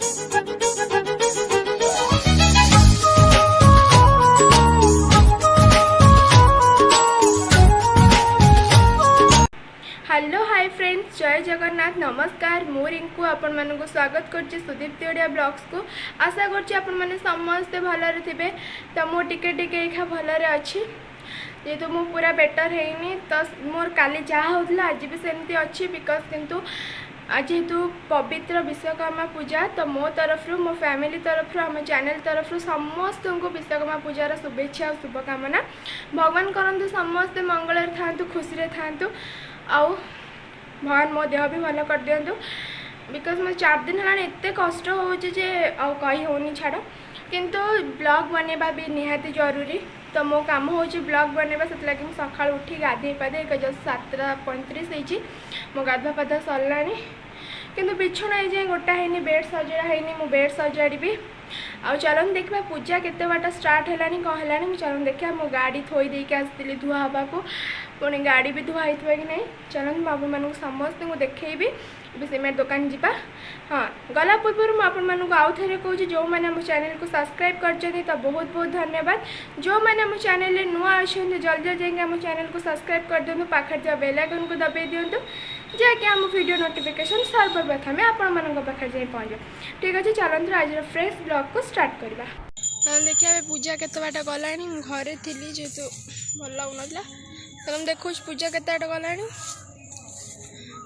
Hello hi friends, जय जगन्नाथ। नमस्कार, मु रिंकू आपण मानक स्वागत करछि सुदीप्ति ओडिया ब्लॉग्स को। आशा करछि आपण माने समस्त भलरे थिबे। तो मु टिके टिके एखा भलरे अछि, जेहेतु मु पूरा बेटर हेइनी। तो मोर काली जहाँ होतला आज भी सेमती अछि, बिकॉज किंतु आज जेहेतु पवित्र विश्वकर्मा पूजा, तो मो तरफ मो फैमिली तरफ आम चैनल तरफ समस्त को विश्वकर्मा पूजार शुभेच्छा और शुभकामना। भगवान करंतु समस्ते मंगल थांतु, खुशी रे थांतु, आउ भगवान मो देह भी भल कर दिंतु। बिकज मैं 4 दिन है एत कष्ट होचे कही होनी छाड़, किंतु ब्लॉग बनवा भी निहाती जरूरी। तो मो काम हो ब्लॉग बनवा, से लगे मुझे सका उठी गाधे पाधे जस्ट 7:35 होती मो गाधुआ पाधुआ सरला, किंतु बिछुना ये गोटा है बेड सजड़ा है, मु बेड सजाड़ी। आउ चलन देखा पूजा केते बाट स्टार्ट है कौन है, चलन देखा मो गाड़ी थोई देके आसती धुआ हवा को, पुणी गाड़ी भी धुआ होता कि नहीं। चलन बाबू मानू समस्त को देखी सिमेंट दुकान जावा। हाँ, गला पूर्व मुझे आउ थे कहूँ, जो मैंने आम चैनल को सब्सक्राइब कर तो बहुत बहुत धन्यवाद। जो मैंने आम चैनल नुआ अच्छा जल्दी जल्दी जाएंगे आम चैनल को सब्सक्राइब कर दिखाँ, पाखे जो बेल आइकन को दबाई दिंतु, जैकि आम वीडियो नोटिफिकेशन सर्वप्रथम आपण मान पाखे जाए पहुँचे। ठीक अच्छे, चलते आज फ्रेश ब्लॉग को स्टार्ट करवा। देखिए पूजा केत बाट गला, घरे थी जेहेतु भल लगुन, तुम देखो पूजा केत बाट गला।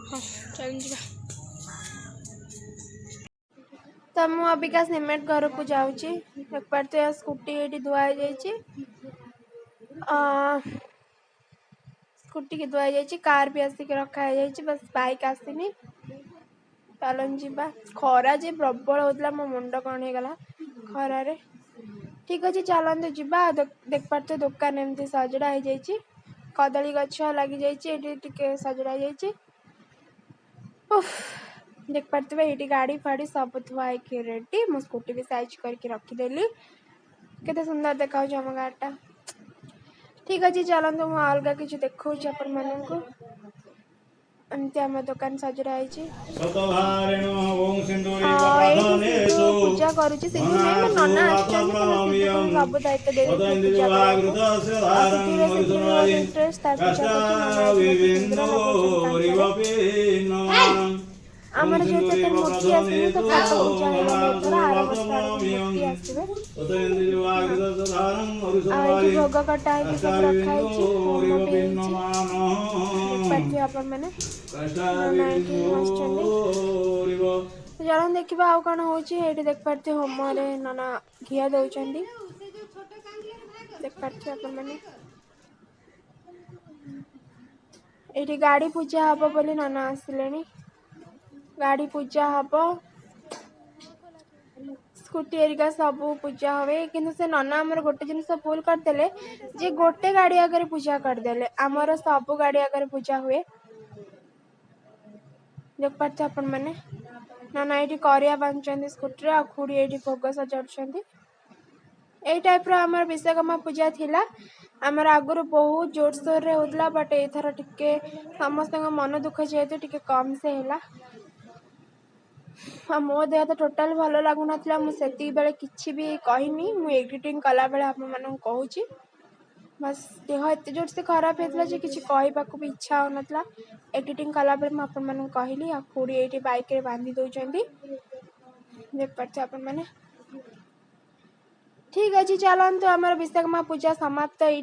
हाँ चल जा। तो मु अबिका सीमेंट घर को जाऊँगी। एक बार तो स्कूटी ये धुआ स्कूटी की धुआ जाइए, कार भी आसिक रखा है, बस बाइक आसनी। चलन जा, खरा जे प्रबल होता मो मुंड कौन होगला खरारे। ठीक अच्छे, चलते जा। देख पार्थ दुकान एमती सजड़ा हो जाइए, कदली गछ लगी जाइए, सजड़ा जाइए। देख पार्थे ये गाड़ी फाड़ी सब थुआ रेडी। मो स्कूटी भी साइज करके रखीदेली, केते सुंदर देखा आम गाड़टा। ठीक अच्छे, चलते मुझे अलग किसी देखा आपको। एमती आम दुकान सजड़ा पूजा करुच्ची नना सब दायित्व आमर जो मूर्ति आसनी तो पूजा भोग कटा सब रखाई चलन देखा आउ कौन हो देख पार्थे होम नाना घिया दौरान देख पार्थे आपने। ये गाड़ी पूजा हम बोली नाना आसिले, गाड़ी पूजा हम, स्कूटी एरिका सब पूजा हुए। किंतु से नना आमर गोटे जिन भूल करदे, जे गोटे गाड़ी आगे पूजा करदे, आमर सब गाड़ी आगे पूजा हुए। देख पार्थे आपण मैंने नाना ये करिया बांधुंट स्कूटी, आ खुड़ी ये भोग सजाड़। यही टाइप आमर विश्वकर्मा पूजा थिला। आमर आगुरी बहुत जोरसोर रे होतला, बट एथर टिके समस्त मन दुख जेहेतु टिके कम से है। मो देह तो टोटाल भल लगुन, मुझे बेले किसी भी कहनी, मुझे एडिटिंग कला बेले आप मानक कहूँ, बस देह एत जोर से खराब होता है कि कहवाक भी इच्छा हो नाला। एडिटिंग कला बेले मुझे कहली, आ खुड़ी ये बाइक रे बांधी दौरान देख पार्थे आपण मैंने। ठीक अच्छे, चलते आम विश्वकर्मा पूजा समाप्त ये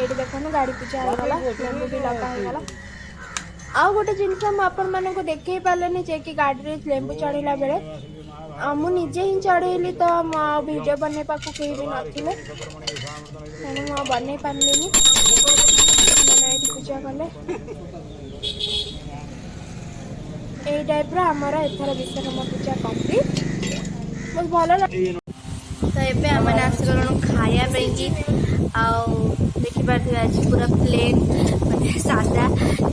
देखो गाड़ी पूजा होगला, लेंबू भी लगा होगला। आउ गोटे जिनस मुझे देखे पारे जे कि गाड़ी रे लेंबू चढ़ला बेले मुझे ही चढ़ेली, तो वीडियो बनने पाक कहीं भी नथिले, तेणु बन पारे पूजा कले। यही टाइप आमर एथर विश्वकर्मा पूजा कम्प्लीट, बहुत भल। तो ये आम आसगल खाया देखिपे आज पूरा प्लेन मैंने सादा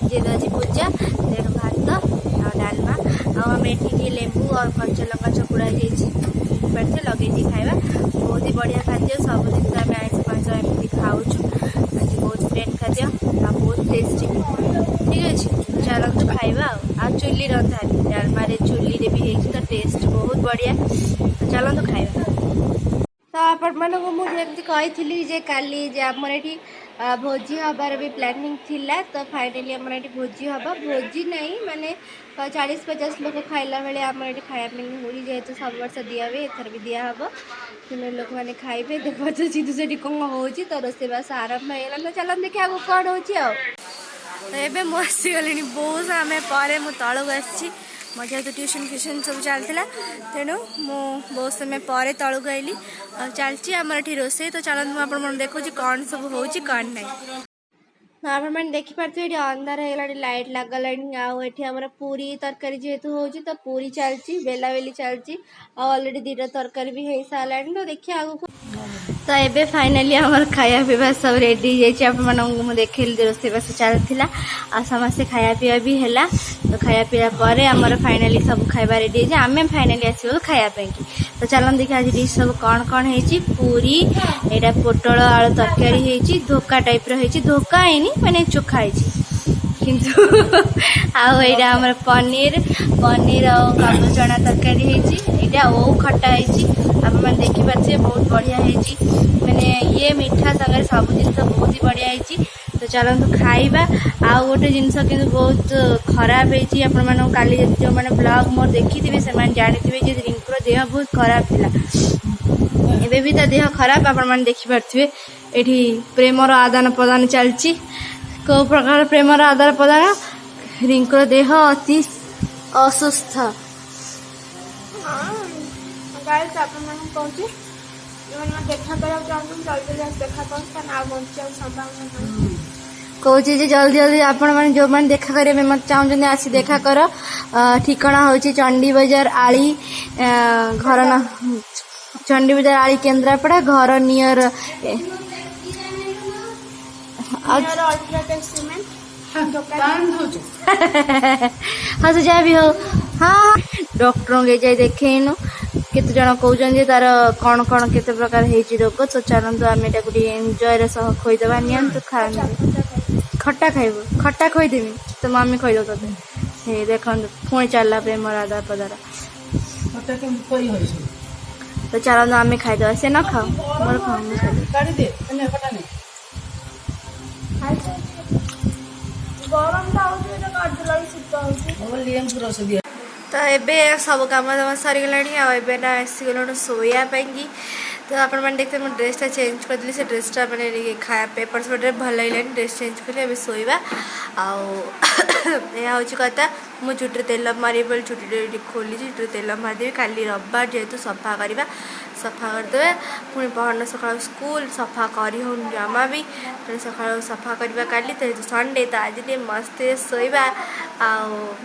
जे आज पूजा तेणु भात आ डालमा आम लेंबू और कंचा लंका चकुड़ा देखिपे लगे खाଇବା बहुत ही बढ़िया खाद्य सबुदिन तो आम आइस मास एमती खाऊँ आज बहुत प्लेन खाद्य आ बहुत टेस्टी भी ठीक अच्छे चलते खाଇବା आ चुली रंधा डालमारे चुली भी तो टेस्ट बहुत बढ़िया तो चलते खाଇବା तो आपण मानक मुझे कही जे काली जे आमर ये भोजी हबार भी प्लानिंग थिला तो फाइनली आमर ये भोजी हबा भोजी नहीं माने 40-50 लोक खाइला बेले आमर ये खाया मुड़ी जेहेतु सब वर्ष दिया हुए एथर भी दिया हम फिर लोक मैंने खाइबे देखो सीधु से कौन हो तो रोषेबास आरंभ हो तो चल देखिए आगे कौन हो मुसीगली बहुत समय पर मु तलू आसी मोर जेहतु ट्यूशन फ्यूशन सब चलता तेणु मु बहुत समय पर तलू आईली चलती आम ये रोसे तो चलते मुझे देखो कौन सब हो कौन नहीं आप देखिपे ये अंधार हो लाइट लगला आमर पूरी तरकारी जेहेतु हो तो पूरी चलती बेला बेली चलती अलरेडी 2टा तरकारी भी हो सारा तो देखिए आगे तो ये फाइनाली आमर खाया पीवा सब रेडी हो देखी रोषेबास चलता आ समस्ते खाया पीवा भी है तो खाया पीवा पर आमर फाइनाली सब खाଇବା रेडी है आम फाइनाली आसो खायापी तो चलन देखिए आज डिश सब कौन कौन है पूरी यहाँ पोटल आलू तरकारी धोका टाइप रही धोका है माने चोखा है किंतु आईटा आमर पनीर पनीर और काबुली चना तरकारी है ओ खटा है देखिपे बहुत बढ़िया है मैंने ये मीठा सागर सब जिन बहुत ही बढ़िया है तो चलते खाइबा आउ गोटे जिनस कि बहुत खराब है आपण काली जो मैंने ब्लॉग मोर देखी थे से जानी जे रिंकुर देह बहुत खराब थिला एबे भी ता देह खराब आपण मैंने देखिपे ये प्रेमर आदान प्रदान चलती कौ प्रकार प्रेमर आदान प्रदान रिंकुर देह अति असुस्थ देखा कौच जल्दी जल्दी आपण मैंने जो मैंने देखा करेंगे मत चाहते आसी देखा कर ठिकाना हूँ चंडी बाजार आली घर न चंडी बाजार आली केन्द्रापड़ा घर नियर हाँ तो जहाँ भी हो हाँ डॉक्टर के जाए देखेनु केते जन कहते तार कौन कौन केते प्रकार है रोग तो चलते आम एंजॉय सह खोईदे नि खा खट्टा खाइब खट्टा खोईदेवी तो मम्मी खोईद ते देख पुणी चलला प्रेमर आदार पदार तो चलते आम खाईदे से न खाओ मोर तो एबे सब कम दाम सरीगला ना आसीगलु शोयापाई तो आपण मैंने देखते मुझे ड्रेसटा चेंज करदेली से ड्रेसटा मैंने खाया पेपर सेपटे भल लगे ड्रेस चेंज कली ए शोवा यह हूँ कथा मु चुटी तेल मारे बोली चुटी खोली चुटी तेल मारिदेवी काली रविवार जेहेतु सफा करवा सफा करदे पुणी पहरन सका स्कूल सफा करी हो जमा भी सका सफा करवा काली तो संडे तो आज मस्त शोवा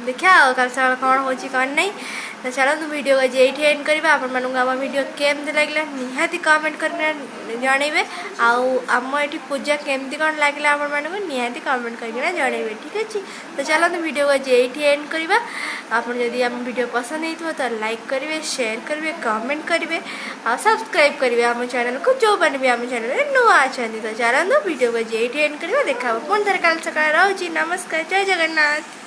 देखा कल सका कौन हो कौन नहीं तो चलते वीडियो को ये एंड करवा आम वीडियो केमती लगे निहाती कमेंट कर जनइबे आम ये पूजा केमती कौन लगे आपण निहाती कमेंट करके जनइबे ठीक अच्छे तो चलते वीडियो को ये एंड करवा आप जदि आम वीडियो पसंद हो तो लाइक करेंगे शेयर करेंगे कमेंट करेंगे और सब्सक्राइब करेंगे आम चैनल को जो मैंने भी आम चैनल में नुआ अच्छा तो चलते वीडियो को ये एंड करवा देखा पुणी थे कल सका रोची नमस्कार जय जगन्नाथ।